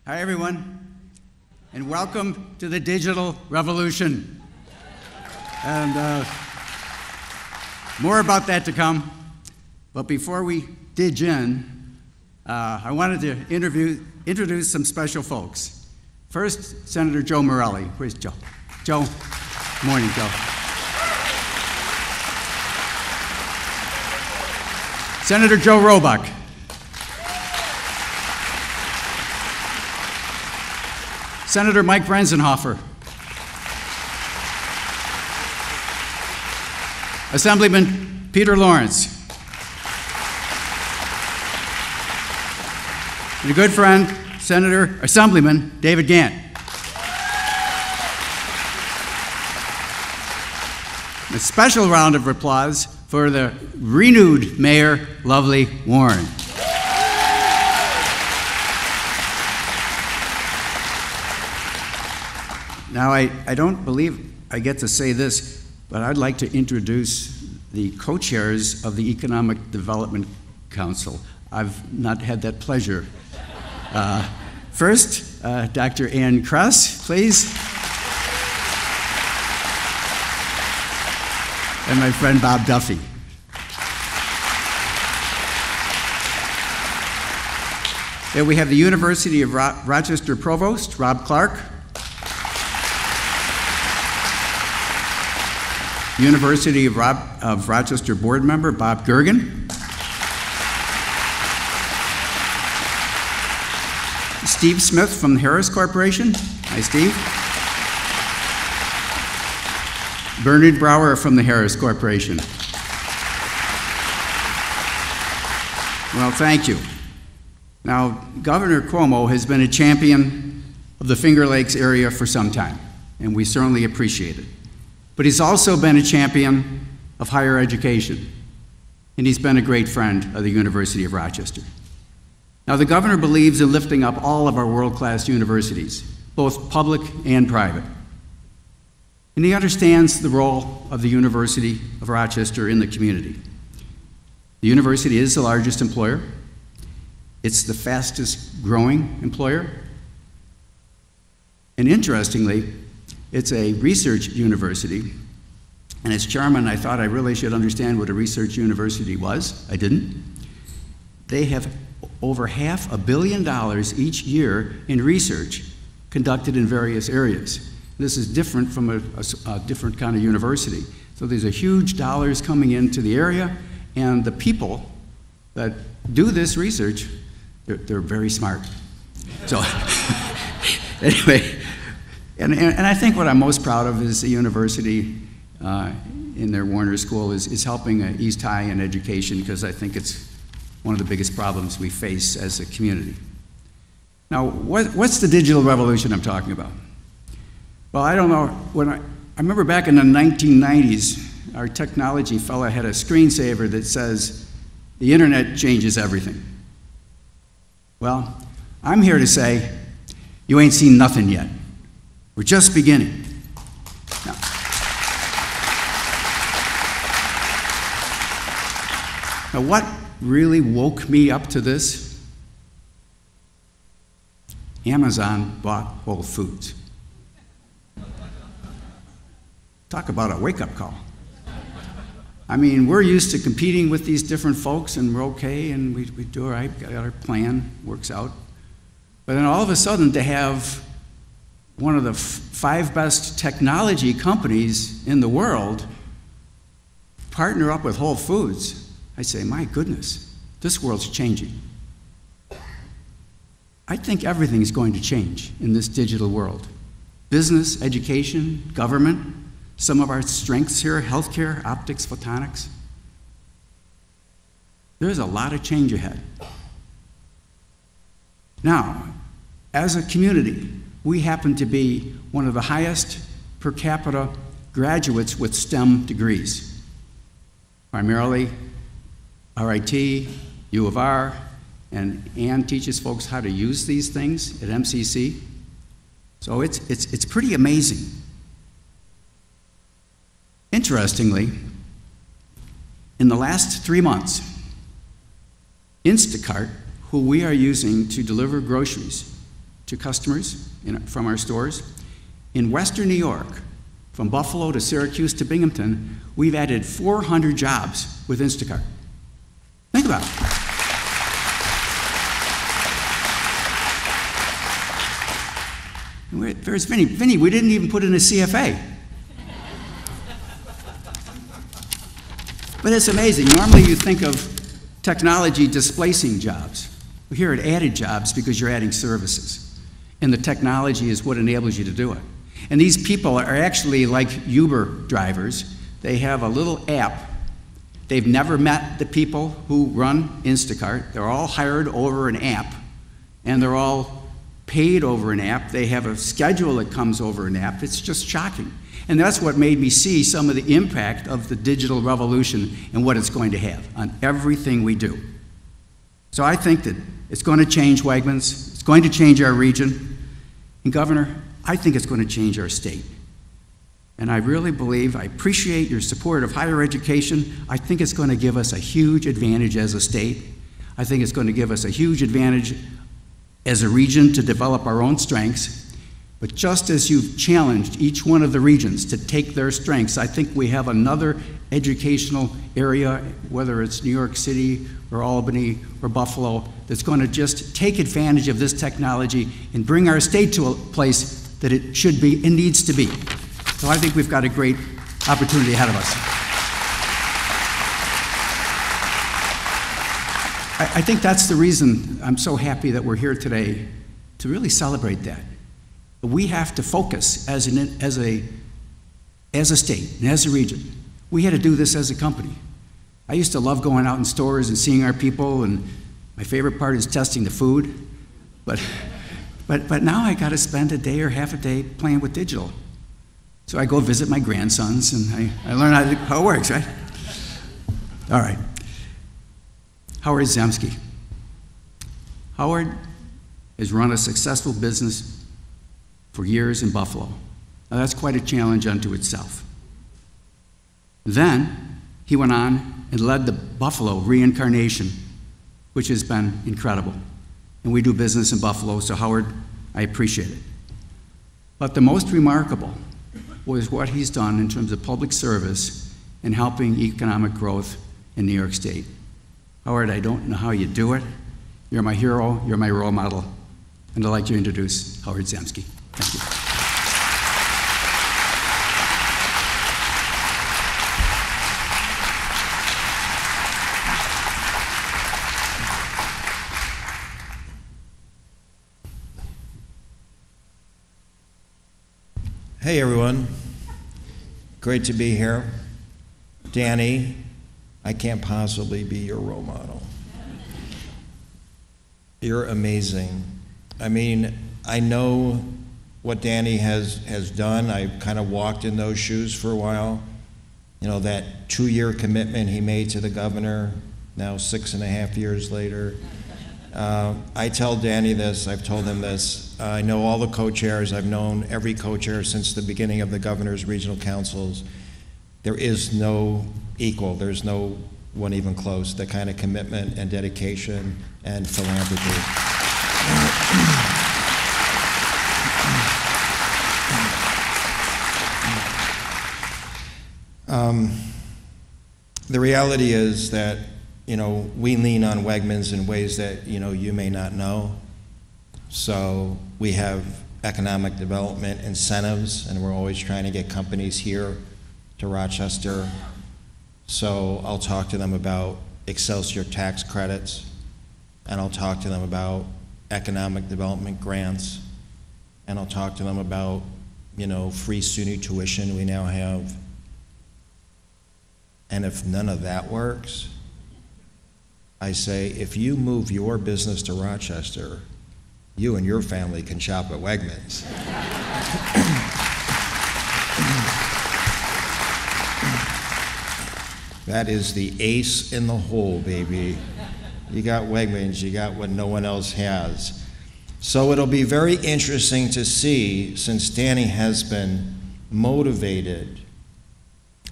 Hi, everyone, and welcome to the digital revolution. And more about that to come. But before we dig in, I wanted to introduce some special folks. First, Senator Joe Morelli. Where's Joe? Joe. Good morning, Joe. Senator Joe Roebuck. Senator Mike Brenzenhofer. Assemblyman Peter Lawrence. And a good friend, Assemblyman David Gant. A special round of applause for the renewed Mayor, lovely Warren. Now, I don't believe I get to say this, but I'd like to introduce the co-chairs of the Economic Development Council. I've not had that pleasure. First, Dr. Ann Kress, please. And my friend Bob Duffy. Then we have the University of Rochester Provost, Rob Clark. University of Rochester Board Member, Bob Gergen. Steve Smith from the Harris Corporation. Hi, Steve. Bernard Brower from the Harris Corporation. Well, thank you. Now, Governor Cuomo has been a champion of the Finger Lakes area for some time, and we certainly appreciate it. But he's also been a champion of higher education, and he's been a great friend of the University of Rochester. Now, the governor believes in lifting up all of our world-class universities, both public and private. And he understands the role of the University of Rochester in the community. The university is the largest employer. It's the fastest growing employer. And interestingly, it's a research university, and as chairman, I thought I really should understand what a research university was. I didn't. They have over $500 million each year in research conducted in various areas. This is different from a different kind of university. So there's a huge dollars coming into the area, and the people that do this research, they're very smart. So anyway, and I think what I'm most proud of is the university in their Warner School is helping East High in education, because I think it's one of the biggest problems we face as a community. Now, what's the digital revolution I'm talking about? Well, I don't know. I remember back in the 1990s, our technology fella had a screensaver that says, "The internet changes everything." Well, I'm here to say, you ain't seen nothing yet. We're just beginning. Now, what really woke me up to this? Amazon bought Whole Foods. Talk about a wake-up call. I mean, we're used to competing with these different folks, and we're okay, and we do all right, got our plan, works out. But then all of a sudden, to have one of the 5 best technology companies in the world partner up with Whole Foods, I say, my goodness, this world's changing. I think everything's going to change in this digital world. Business, education, government, some of our strengths here, healthcare, optics, photonics. There's a lot of change ahead. Now, as a community, we happen to be one of the highest per capita graduates with STEM degrees. Primarily RIT, U of R, and Ann teaches folks how to use these things at MCC. So it's pretty amazing. Interestingly, in the last 3 months, Instacart, who we are using to deliver groceries to customers from our stores. In Western New York, from Buffalo to Syracuse to Binghamton, we've added 400 jobs with Instacart. Think about it. Where's Vinny? Vinny, we didn't even put in a CFA. But it's amazing. Normally you think of technology displacing jobs. Well, here it added jobs because you're adding services. And the technology is what enables you to do it. And these people are actually like Uber drivers. They have a little app. They've never met the people who run Instacart. They're all hired over an app, and they're all paid over an app. They have a schedule that comes over an app. It's just shocking. And that's what made me see some of the impact of the digital revolution and what it's going to have on everything we do. So I think that it's going to change Wegmans. It's going to change our region. And Governor, I think it's going to change our state. And I really believe, I appreciate your support of higher education. I think it's going to give us a huge advantage as a state. I think it's going to give us a huge advantage as a region to develop our own strengths. But just as you've challenged each one of the regions to take their strengths, I think we have another educational area, whether it's New York City or Albany or Buffalo, that's going to just take advantage of this technology and bring our state to a place that it should be and needs to be. So I think we've got a great opportunity ahead of us. I think that's the reason I'm so happy that we're here today, to really celebrate that. We have to focus as a state and as a region. We had to do this as a company. I used to love going out in stores and seeing our people, and my favorite part is testing the food. But now I got to spend a day or half a day playing with digital. So I go visit my grandsons, and I learn how it works, right? All right. Howard Zemsky. Howard has run a successful business for years in Buffalo. Now that's quite a challenge unto itself. Then he went on and led the Buffalo reincarnation, which has been incredible. And we do business in Buffalo, so Howard, I appreciate it. But the most remarkable was what he's done in terms of public service and helping economic growth in New York State. Howard, I don't know how you do it. You're my hero, you're my role model, and I'd like to introduce Howard Zemsky. Thank you. Hey everyone, great to be here. Danny, I can't possibly be your role model. You're amazing. I mean, I know what Danny has done. I kind of walked in those shoes for a while. You know, that 2-year commitment he made to the governor, now 6.5 years later. I tell Danny this, I've told him this. I know all the co-chairs. I've known every co-chair since the beginning of the governor's regional councils. There is no equal. There's no one even close. The kind of commitment and dedication and philanthropy. The reality is that, you know, we lean on Wegmans in ways that, you know, you may not know. So we have economic development incentives, and we're always trying to get companies here to Rochester. So I'll talk to them about Excelsior tax credits, and I'll talk to them about economic development grants, and I'll talk to them about, you know, free SUNY tuition we now have. And if none of that works, I say, if you move your business to Rochester, you and your family can shop at Wegmans. That is the ace in the hole, baby. You got Wegmans, you got what no one else has. So it'll be very interesting to see, since Danny has been motivated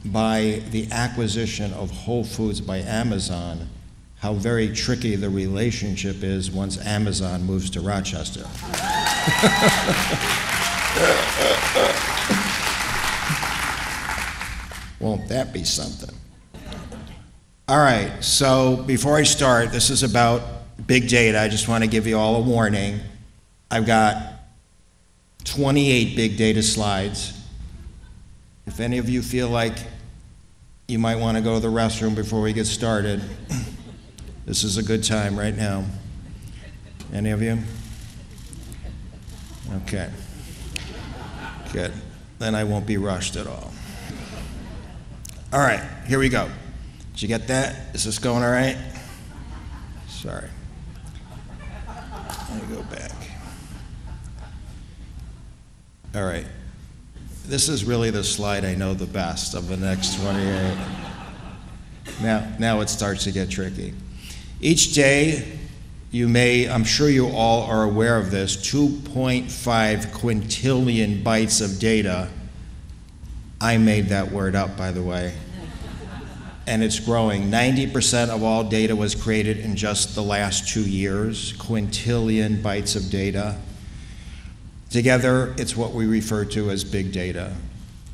by the acquisition of Whole Foods by Amazon, how very tricky the relationship is once Amazon moves to Rochester. Won't that be something? All right, so before I start, this is about big data. I just want to give you all a warning. I've got 28 big data slides. If any of you feel like you might want to go to the restroom before we get started, this is a good time right now. Any of you? Okay. Good. Then I won't be rushed at all. All right, here we go. Did you get that? Is this going all right? Sorry. Let me go back. All right. This is really the slide I know the best of the next 28. Now it starts to get tricky. Each day, I'm sure you all are aware of this, 2.5 quintillion bytes of data. I made that word up, by the way. And it's growing. 90% of all data was created in just the last 2 years, quintillion bytes of data. Together, it's what we refer to as big data.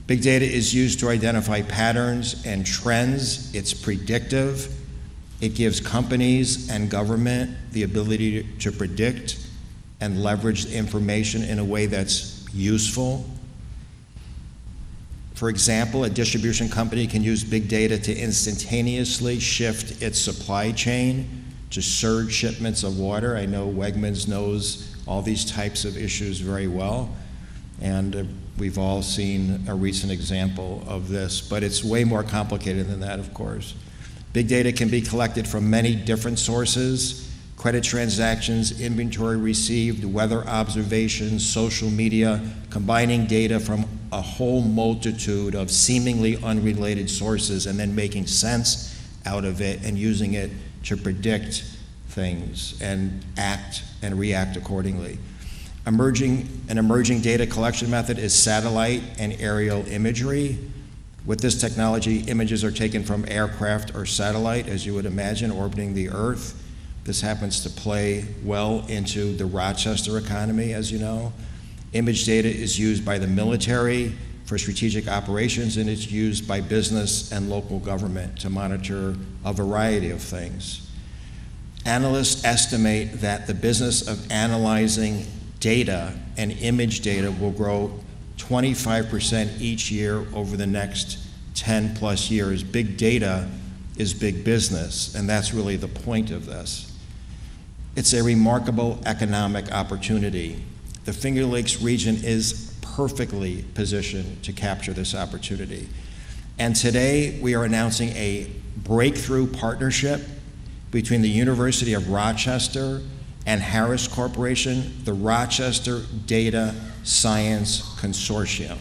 Big data is used to identify patterns and trends. It's predictive. It gives companies and government the ability to predict and leverage information in a way that's useful. For example, a distribution company can use big data to instantaneously shift its supply chain to surge shipments of water. I know Wegmans knows all these types of issues very well, and we've all seen a recent example of this, but it's way more complicated than that, of course. Big data can be collected from many different sources: credit transactions, inventory received, weather observations, social media, combining data from a whole multitude of seemingly unrelated sources and then making sense out of it and using it to predict things and act and react accordingly. An emerging data collection method is satellite and aerial imagery. With this technology, images are taken from aircraft or satellite, as you would imagine, orbiting the Earth. This happens to play well into the Rochester economy, as you know. Image data is used by the military for strategic operations, and it's used by business and local government to monitor a variety of things. Analysts estimate that the business of analyzing data and image data will grow 25% each year over the next 10 plus years. Big data is big business, and that's really the point of this. It's a remarkable economic opportunity. The Finger Lakes region is perfectly positioned to capture this opportunity. And today we are announcing a breakthrough partnership between the University of Rochester and Harris Corporation, the Rochester Data Science Consortium.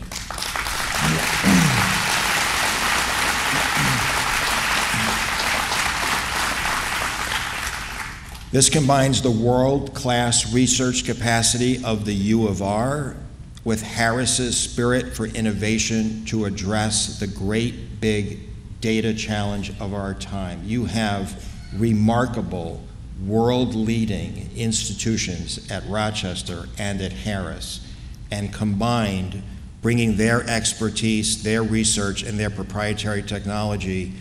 This combines the world-class research capacity of the U of R with Harris's spirit for innovation to address the great big data challenge of our time. You have remarkable, world-leading institutions at Rochester and at Harris, and combined, bringing their expertise, their research, and their proprietary technology,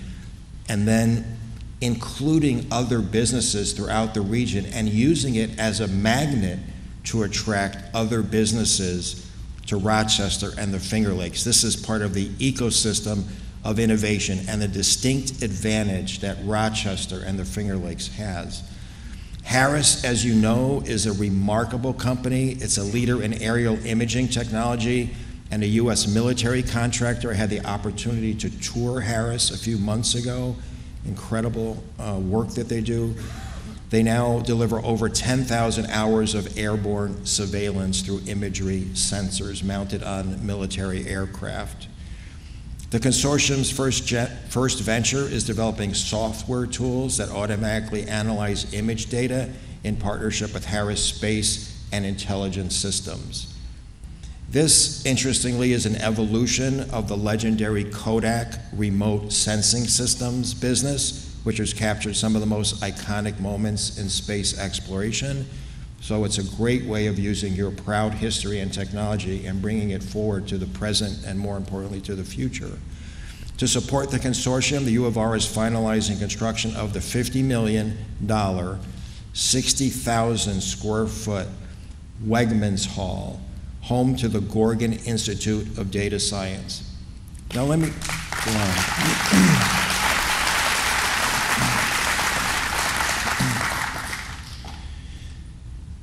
and then including other businesses throughout the region and using it as a magnet to attract other businesses to Rochester and the Finger Lakes. This is part of the ecosystem of innovation and the distinct advantage that Rochester and the Finger Lakes has. Harris, as you know, is a remarkable company. It's a leader in aerial imaging technology and a U.S. military contractor. I had the opportunity to tour Harris a few months ago. Incredible work that they do. They now deliver over 10,000 hours of airborne surveillance through imagery sensors mounted on military aircraft. The consortium's first venture is developing software tools that automatically analyze image data in partnership with Harris Space and Intelligence Systems. This, interestingly, is an evolution of the legendary Kodak remote sensing systems business, which has captured some of the most iconic moments in space exploration. So it's a great way of using your proud history and technology and bringing it forward to the present and, more importantly, to the future. To support the consortium, the U of R is finalizing construction of the $50 million, 60,000 square foot Wegmans Hall, home to the Gorgon Institute of Data Science. Now let me go on.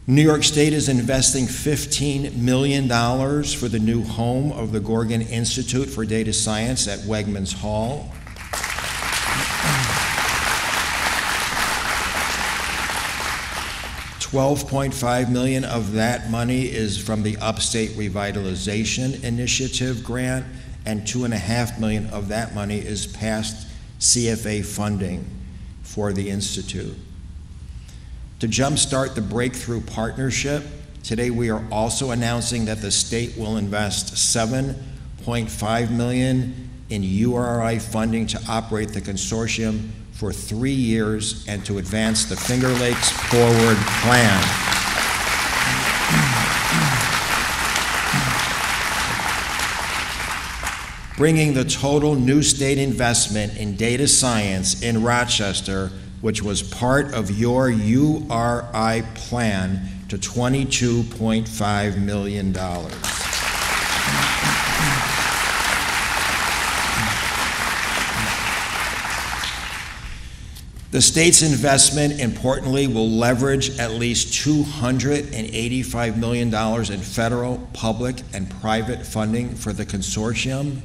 New York State is investing $15 million for the new home of the Gorgon Institute for Data Science at Wegmans Hall. $12.5 million of that money is from the Upstate Revitalization Initiative grant, and $2.5 million of that money is past CFA funding for the Institute. To jumpstart the breakthrough partnership, today we are also announcing that the state will invest $7.5 million in URI funding to operate the consortium for 3 years and to advance the Finger Lakes Forward Plan. Bringing the total new state investment in data science in Rochester, which was part of your URI plan, to $22.5 million. The state's investment, importantly, will leverage at least $285 million in federal, public, and private funding for the consortium.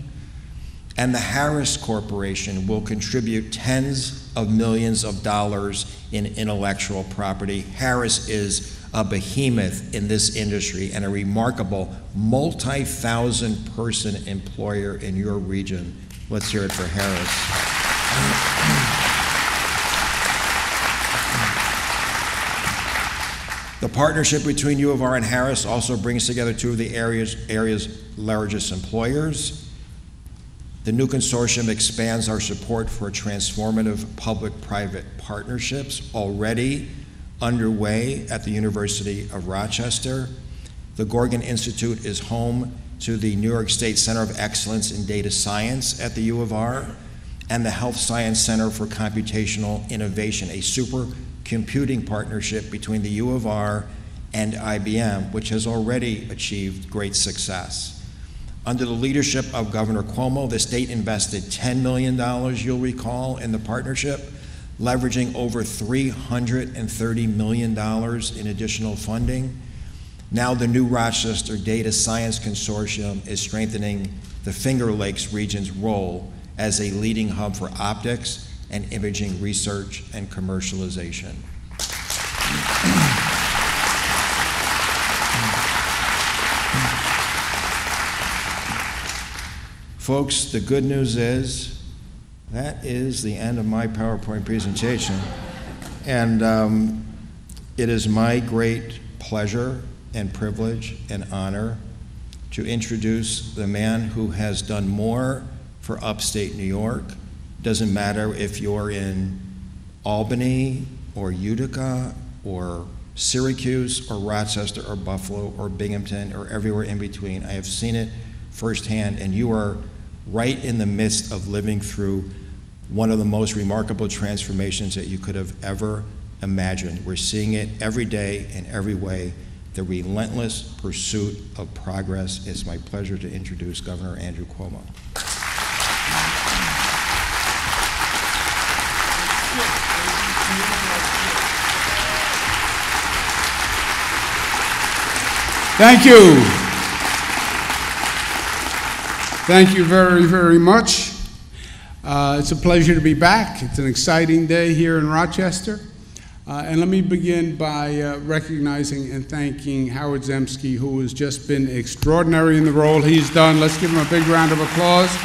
And the Harris Corporation will contribute tens of millions of dollars in intellectual property. Harris is a behemoth in this industry and a remarkable multi-thousand person employer in your region. Let's hear it for Harris. The partnership between U of R and Harris also brings together two of the area's largest employers. The new consortium expands our support for transformative public-private partnerships already underway at the University of Rochester. The Gorgon Institute is home to the New York State Center of Excellence in Data Science at the U of R and the Health Science Center for Computational Innovation, a supercomputing partnership between the U of R and IBM, which has already achieved great success. Under the leadership of Governor Cuomo, the state invested $10 million, you'll recall, in the partnership, leveraging over $330 million in additional funding. Now the new Rochester Data Science Consortium is strengthening the Finger Lakes region's role as a leading hub for optics and imaging research and commercialization. Folks, the good news is that is the end of my PowerPoint presentation. And it is my great pleasure and privilege and honor to introduce the man who has done more for upstate New York. Doesn't matter if you're in Albany or Utica or Syracuse or Rochester or Buffalo or Binghamton or everywhere in between. I have seen it firsthand, and you are right in the midst of living through one of the most remarkable transformations that you could have ever imagined. We're seeing it every day in every way, the relentless pursuit of progress. It's my pleasure to introduce Governor Andrew Cuomo. Thank you. Thank you very, very much. It's a pleasure to be back. It's an exciting day here in Rochester. And let me begin by recognizing and thanking Howard Zemsky, who has just been extraordinary in the role he's done. Let's give him a big round of applause.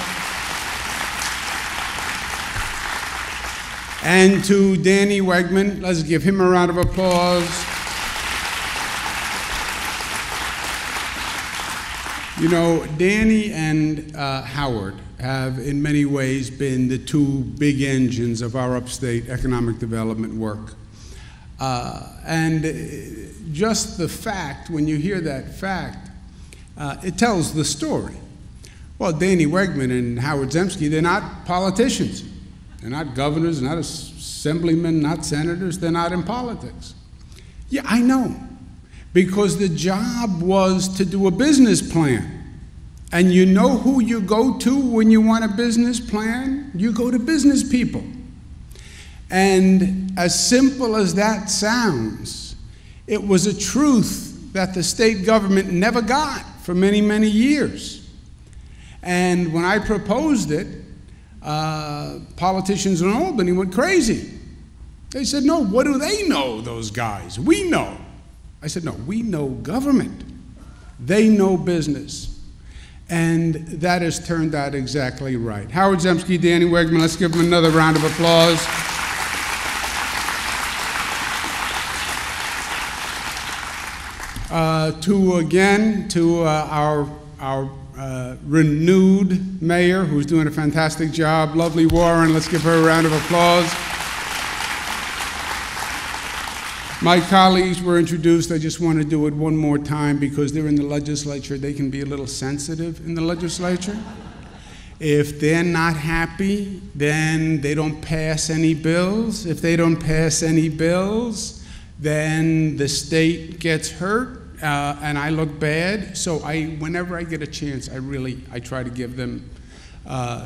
And to Danny Wegman, let's give him a round of applause. You know, Danny and Howard have in many ways been the two big engines of our upstate economic development work. And just the fact, when you hear that fact, it tells the story. Well, Danny Wegman and Howard Zemsky, they're not politicians. They're not governors, not assemblymen, not senators. They're not in politics. Yeah, I know. Because the job was to do a business plan. And you know who you go to when you want a business plan? You go to business people. And as simple as that sounds, it was a truth that the state government never got for many, many years. And when I proposed it, politicians in Albany went crazy. They said, no, what do they know, those guys? We know. I said, no, we know government. They know business. And that has turned out exactly right. Howard Zemsky, Danny Wegman, let's give them another round of applause. To our renewed mayor, who's doing a fantastic job, lovely Warren. Let's give her a round of applause. My colleagues were introduced. I just want to do it one more time because they're in the legislature. They can be a little sensitive in the legislature. If they're not happy, then they don't pass any bills. If they don't pass any bills, then the state gets hurt. And I look bad, so whenever I get a chance, I try to give them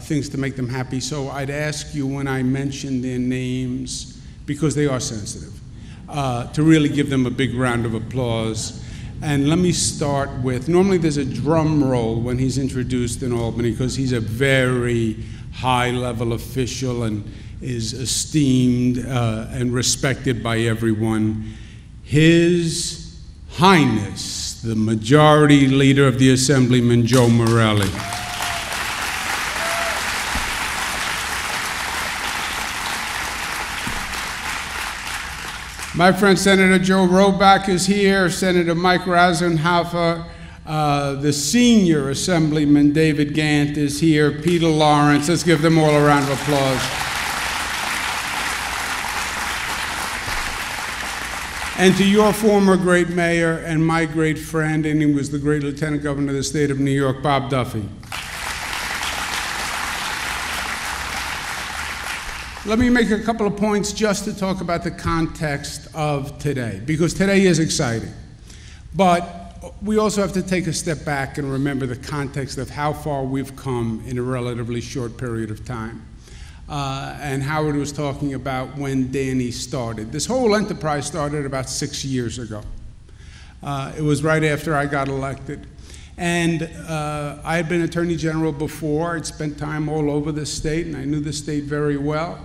things to make them happy. So I'd ask you when I mention their names, because they are sensitive, to really give them a big round of applause. And let me start with, normally there's a drum roll when he's introduced in Albany, because he's a very high-level official and is esteemed and respected by everyone. His Highness, the Majority Leader of the Assemblyman, Joe Morelli. My friend Senator Joe Roback is here, Senator Mike Rasenhofer, the Senior Assemblyman David Gant is here, Peter Lawrence. Let's give them all a round of applause. And to your former great mayor and my great friend, and he was the great Lieutenant Governor of the state of New York, Bob Duffy. Let me make a couple of points just to talk about the context of today, because today is exciting. But we also have to take a step back and remember the context of how far we've come in a relatively short period of time. And Howard was talking about when Danny started. This whole enterprise started about 6 years ago. It was right after I got elected. And I had been Attorney General before. I'd spent time all over the state, and I knew the state very well.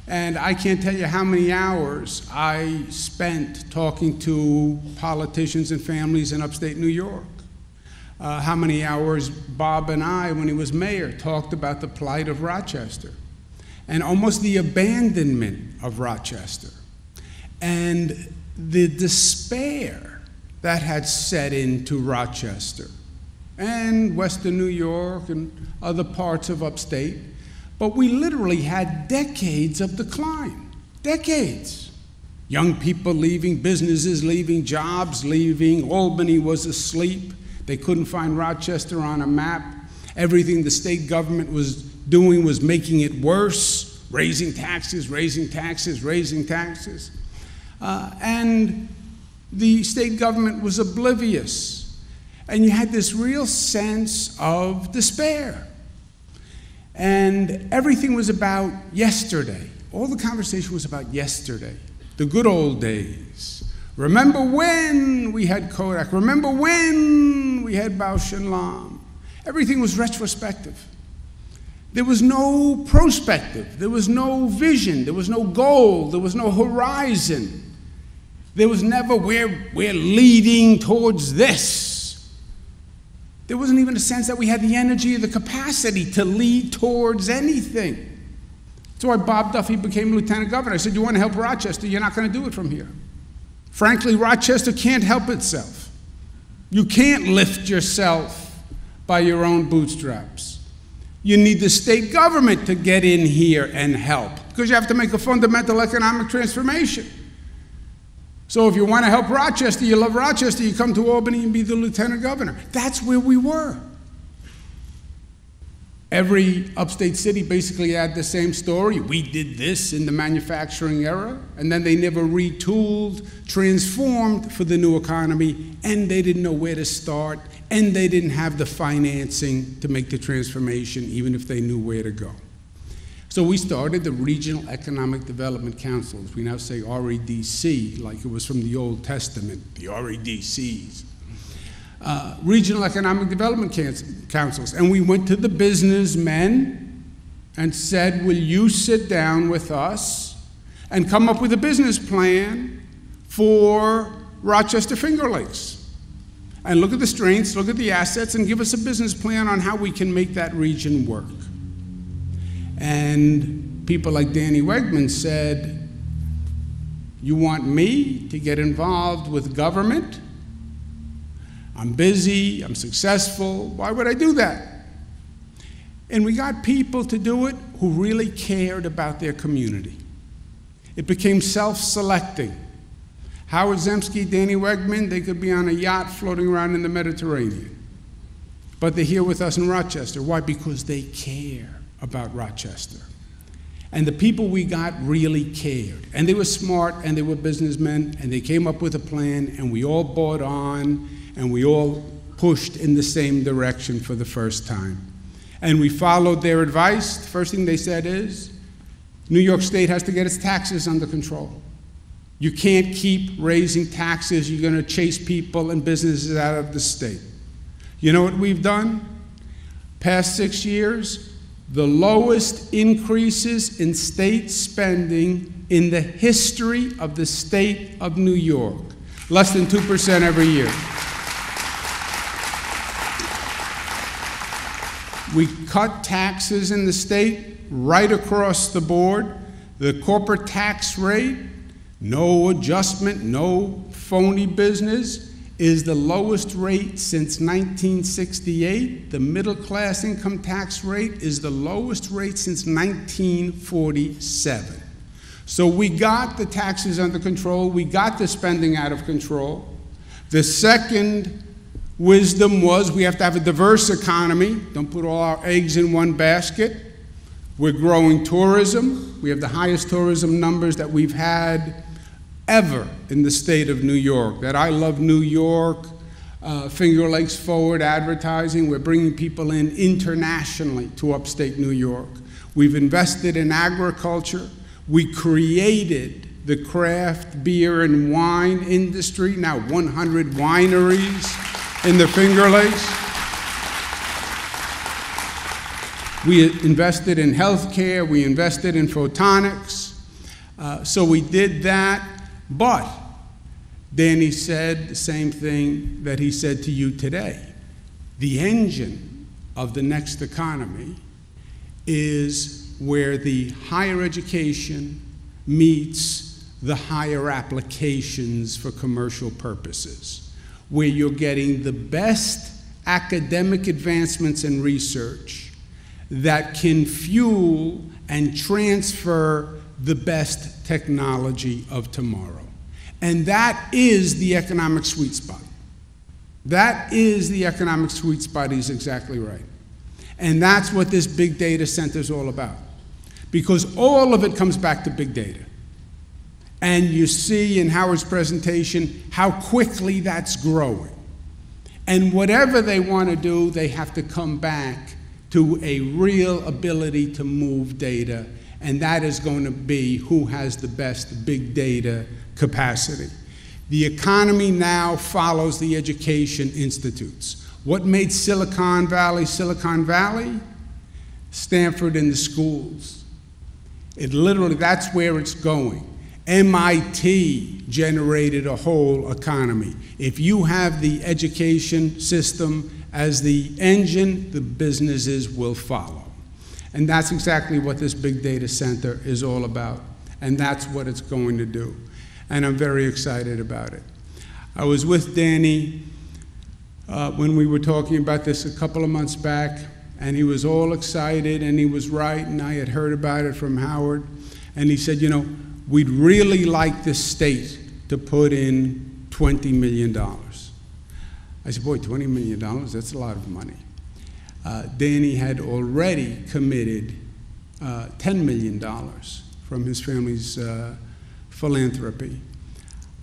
And I can't tell you how many hours I spent talking to politicians and families in upstate New York. How many hours Bob and I, when he was mayor, talked about the plight of Rochester and almost the abandonment of Rochester and the despair that had set into Rochester and Western New York and other parts of upstate. But we literally had decades of decline, decades. Young people leaving, businesses leaving, jobs leaving. Albany was asleep. They couldn't find Rochester on a map. Everything the state government was doing was making it worse, raising taxes, raising taxes, raising taxes. And the state government was oblivious. And you had this real sense of despair. And everything was about yesterday. All the conversation was about yesterday, the good old days. Remember when we had Kodak? Remember when we had Bausch and Lomb? Everything was retrospective. There was no prospective. There was no vision. There was no goal. There was no horizon. There was never, we're leading towards this. There wasn't even a sense that we had the energy or the capacity to lead towards anything. That's why Bob Duffy became Lieutenant Governor. I said, you want to help Rochester? You're not going to do it from here. Frankly, Rochester can't help itself. You can't lift yourself by your own bootstraps. You need the state government to get in here and help, because you have to make a fundamental economic transformation. So if you want to help Rochester, you love Rochester, you come to Albany and be the lieutenant governor. That's where we were. Every upstate city basically had the same story. We did this in the manufacturing era, and then they never retooled, transformed for the new economy, and they didn't know where to start, and they didn't have the financing to make the transformation, even if they knew where to go. So we started the Regional Economic Development Councils. We now say REDC, like it was from the Old Testament, the REDCs. Regional Economic Development Councils. And we went to the businessmen and said, will you sit down with us and come up with a business plan for Rochester Finger Lakes? And look at the strengths, look at the assets, and give us a business plan on how we can make that region work. And people like Danny Wegman said, you want me to get involved with government? I'm busy, I'm successful, why would I do that? And we got people to do it who really cared about their community. It became self-selecting. Howard Zemsky, Danny Wegman, they could be on a yacht floating around in the Mediterranean. But they're here with us in Rochester. Why? Because they care about Rochester. And the people we got really cared. And they were smart, and they were businessmen, and they came up with a plan, and we all bought on, and we all pushed in the same direction for the first time. And we followed their advice. The first thing they said is, New York State has to get its taxes under control. You can't keep raising taxes. You're going to chase people and businesses out of the state. You know what we've done? Past 6 years, the lowest increases in state spending in the history of the state of New York. Less than 2% every year. We cut taxes in the state right across the board. The corporate tax rate, no adjustment, no phony business, is the lowest rate since 1968. The middle class income tax rate is the lowest rate since 1947. So we got the taxes under control, we got the spending out of control. The second wisdom was we have to have a diverse economy. Don't put all our eggs in one basket. We're growing tourism. We have the highest tourism numbers that we've had ever in the state of New York. That I Love New York, Finger Lakes Forward advertising. We're bringing people in internationally to upstate New York. We've invested in agriculture. We created the craft beer and wine industry, now 100 wineries in the Finger Lakes. We invested in healthcare, we invested in photonics, so we did that, but Danny said the same thing that he said to you today. The engine of the next economy is where the higher education meets the higher applications for commercial purposes, where you're getting the best academic advancements in research that can fuel and transfer the best technology of tomorrow. And that is the economic sweet spot. That is the economic sweet spot. He's exactly right. And that's what this big data center is all about. Because all of it comes back to big data. And you see in Howard's presentation how quickly that's growing. And whatever they want to do, they have to come back to a real ability to move data, and that is going to be who has the best big data capacity. The economy now follows the education institutes. What made Silicon Valley Silicon Valley? Stanford and the schools. It literally, that's where it's going. MIT generated a whole economy. If you have the education system as the engine, the businesses will follow. And that's exactly what this big data center is all about. And that's what it's going to do. And I'm very excited about it. I was with Danny when we were talking about this a couple of months back, and he was all excited, and he was right, and I had heard about it from Howard. And he said, you know, we'd really like this state to put in $20 million. I said, boy, $20 million, that's a lot of money. Danny had already committed $10 million from his family's philanthropy.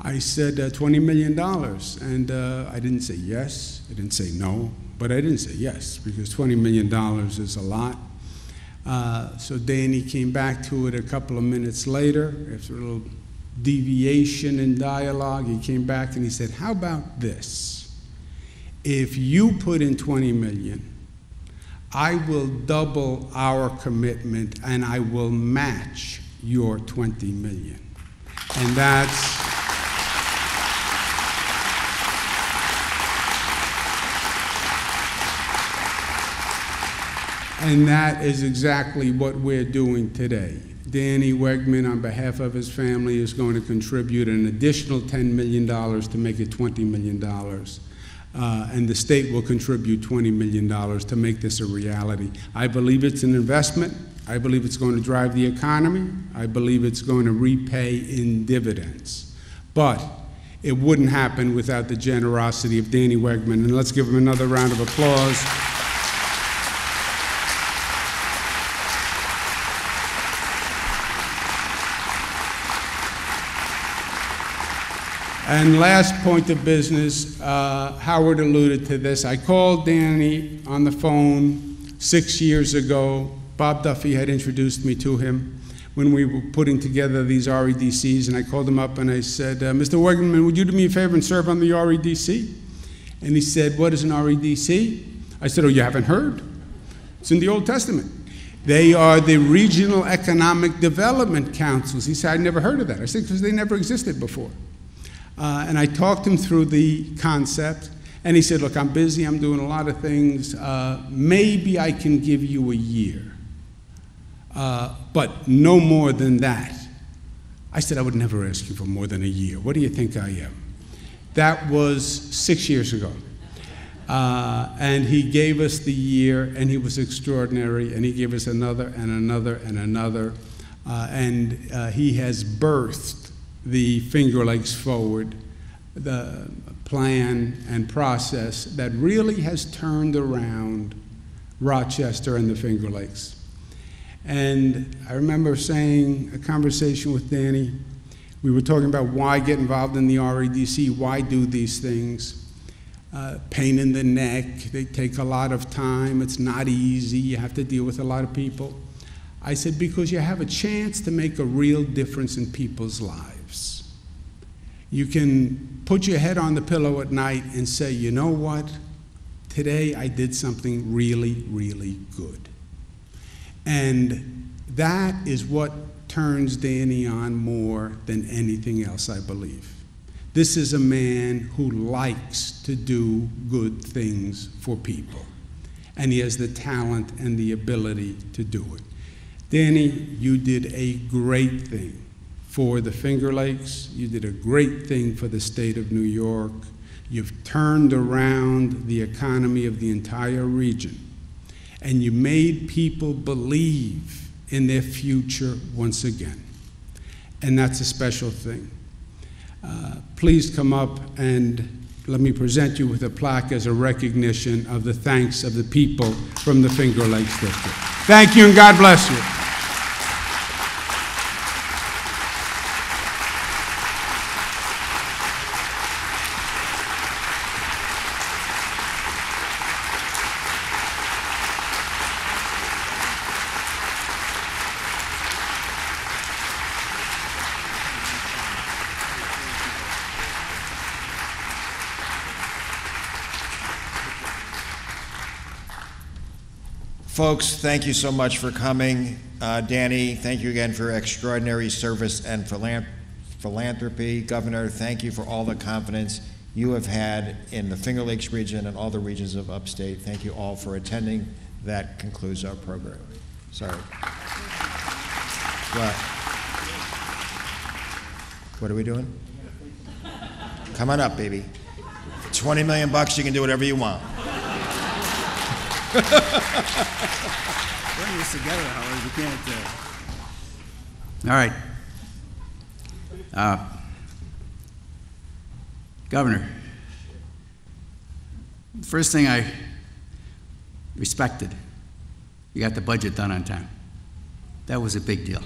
I said $20 million, and I didn't say yes, I didn't say no, but I didn't say yes, because $20 million is a lot. So Danny came back to it a couple of minutes later, after a little deviation in dialogue. He came back and he said, how about this? If you put in 20 million, I will double our commitment and I will match your 20 million. And that is exactly what we're doing today. Danny Wegman, on behalf of his family, is going to contribute an additional $10 million to make it $20 million. And the state will contribute $20 million to make this a reality. I believe it's an investment. I believe it's going to drive the economy. I believe it's going to repay in dividends. But it wouldn't happen without the generosity of Danny Wegman. And let's give him another round of applause. And last point of business, Howard alluded to this. I called Danny on the phone 6 years ago. Bob Duffy had introduced me to him when we were putting together these REDCs, and I called him up and I said, Mr. Wegman, would you do me a favor and serve on the REDC? And he said, what is an REDC? I said, oh, you haven't heard? It's in the Old Testament. They are the Regional Economic Development Councils. He said, I'd never heard of that. I said, because they never existed before. And I talked him through the concept, and he said, look, I'm busy, I'm doing a lot of things, maybe I can give you a year, but no more than that. I said, I would never ask you for more than a year. What do you think I am? That was 6 years ago. And he gave us the year, and he was extraordinary, and he gave us another and another and another, and he has birthed the Finger Lakes Forward, the plan and process that really has turned around Rochester and the Finger Lakes. And I remember saying a conversation with Danny. We were talking about why get involved in the REDC, why do these things. Pain in the neck, they take a lot of time, it's not easy, you have to deal with a lot of people. I said, because you have a chance to make a real difference in people's lives. You can put your head on the pillow at night and say, you know what? Today I did something really, really good. And that is what turns Danny on more than anything else, I believe. This is a man who likes to do good things for people. And he has the talent and the ability to do it. Danny, you did a great thing for the Finger Lakes. You did a great thing for the state of New York. You've turned around the economy of the entire region. And you made people believe in their future once again. And that's a special thing. Please come up and let me present you with a plaque as a recognition of the thanks of the people from the Finger Lakes District. Thank you and God bless you. Folks, thank you so much for coming. Danny, thank you again for your extraordinary service and philanthropy. Governor, thank you for all the confidence you have had in the Finger Lakes region and all the regions of upstate. Thank you all for attending. That concludes our program. Sorry. What are we doing? Come on up, baby. For $20 million, you can do whatever you want. Bring this together, Howard. We can't. All right. Governor, first thing I respected, you got the budget done on time. That was a big deal.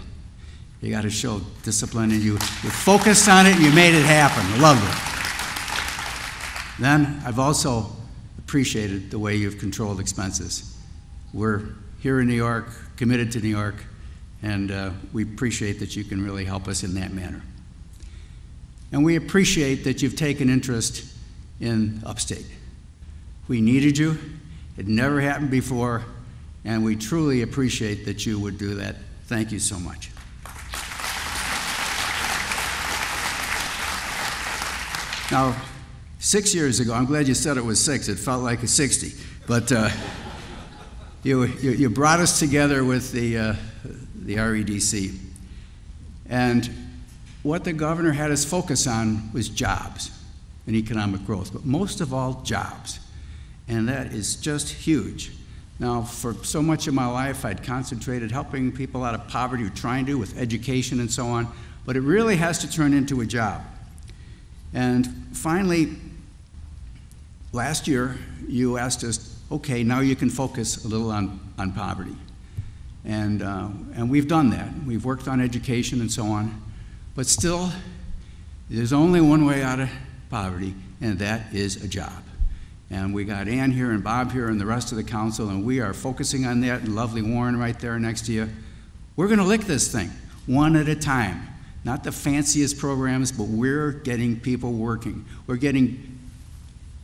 You got to show discipline, and you focused on it, and you made it happen. I loved it. Then I've also appreciated the way you've controlled expenses. We're here in New York, committed to New York, and we appreciate that you can really help us in that manner. And we appreciate that you've taken interest in upstate. We needed you. It never happened before, and we truly appreciate that you would do that. Thank you so much. Now, 6 years ago, I'm glad you said it was 6. It felt like a 60. But you brought us together with the REDC. And what the governor had us focus on was jobs and economic growth, but most of all, jobs. And that is just huge. Now, for so much of my life, I'd concentrated helping people out of poverty, or trying to, with education and so on, but it really has to turn into a job. And finally, last year, you asked us, okay, now you can focus a little on poverty. And we've done that. We've worked on education and so on. But still, there's only one way out of poverty, and that is a job. And we got Ann here and Bob here and the rest of the council, and we are focusing on that, and lovely Warren right there next to you. We're going to lick this thing one at a time. Not the fanciest programs, but we're getting people working. We're getting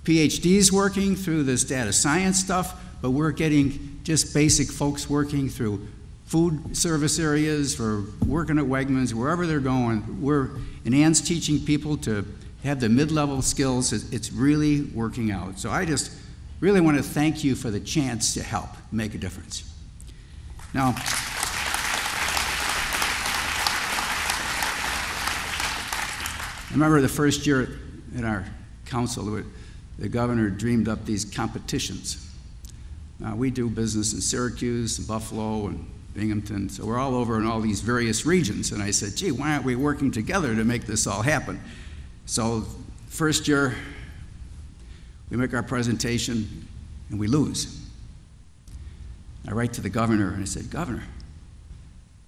PhDs working through this data science stuff, but we're getting just basic folks working through food service areas, for working at Wegmans, wherever they're going. And Ann's teaching people to have the mid-level skills. It's really working out. So I just really want to thank you for the chance to help make a difference. Now, I remember the first year in our council, the governor dreamed up these competitions. Now, we do business in Syracuse and Buffalo and Binghamton, so we're all over in all these various regions. And I said, gee, why aren't we working together to make this all happen? So first year, we make our presentation and we lose. I write to the governor and I said, Governor,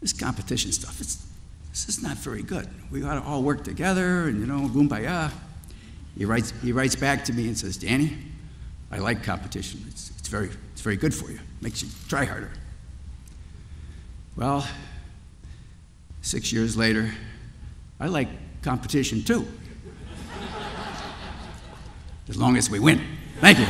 this competition stuff, this is not very good. We ought to all work together and, kumbaya. He writes back to me and says, Danny, I like competition. It's very good for you. Makes you try harder. Well, 6 years later, I like competition too. As long as we win. Thank you.